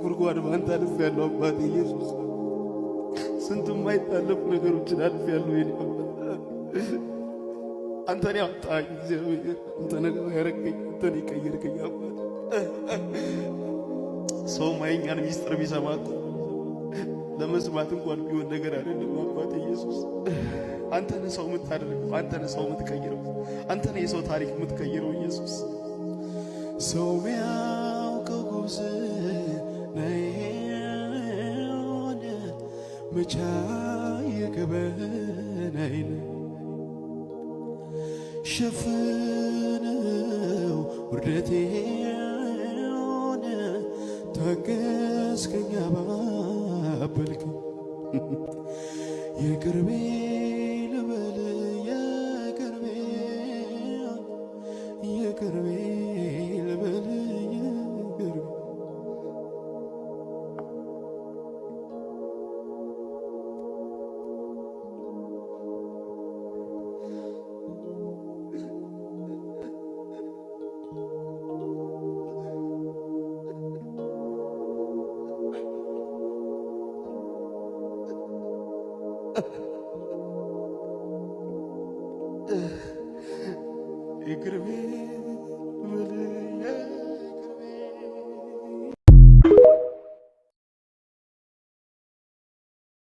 ጉድጓድ ባንተ አልፌያለሁ አባቴ ኢየሱስ። ስንት የማይታለፉ ነገሮችን አልፌያለሁ የኔ አባት። አንተን ያወጣኝ እግዚአብሔር፣ አንተን ያረከኝ፣ አንተን የቀየርከኝ አባት። ሰው ማየኛን ሚስጥር ቢሰማ ለመስማት እንኳን ቢሆን ነገር አይደለም አባቴ ኢየሱስ። አንተ ነህ ሰው የምታደርገው፣ አንተ ነህ ሰው የምትቀይረው፣ አንተ ነህ የሰው ታሪክ የምትቀይረው ኢየሱስ። ሰው ሚያውቀው ጉዝ ነይሆነ መቻ የገበናይን ሸፍነው ውርደቴ ሆነ ታገስከኝ አባበልክ የቅርቤ ልበል የቅርቤ የቅርቤ ልበል የቅርቤ የቅርቤ ልበል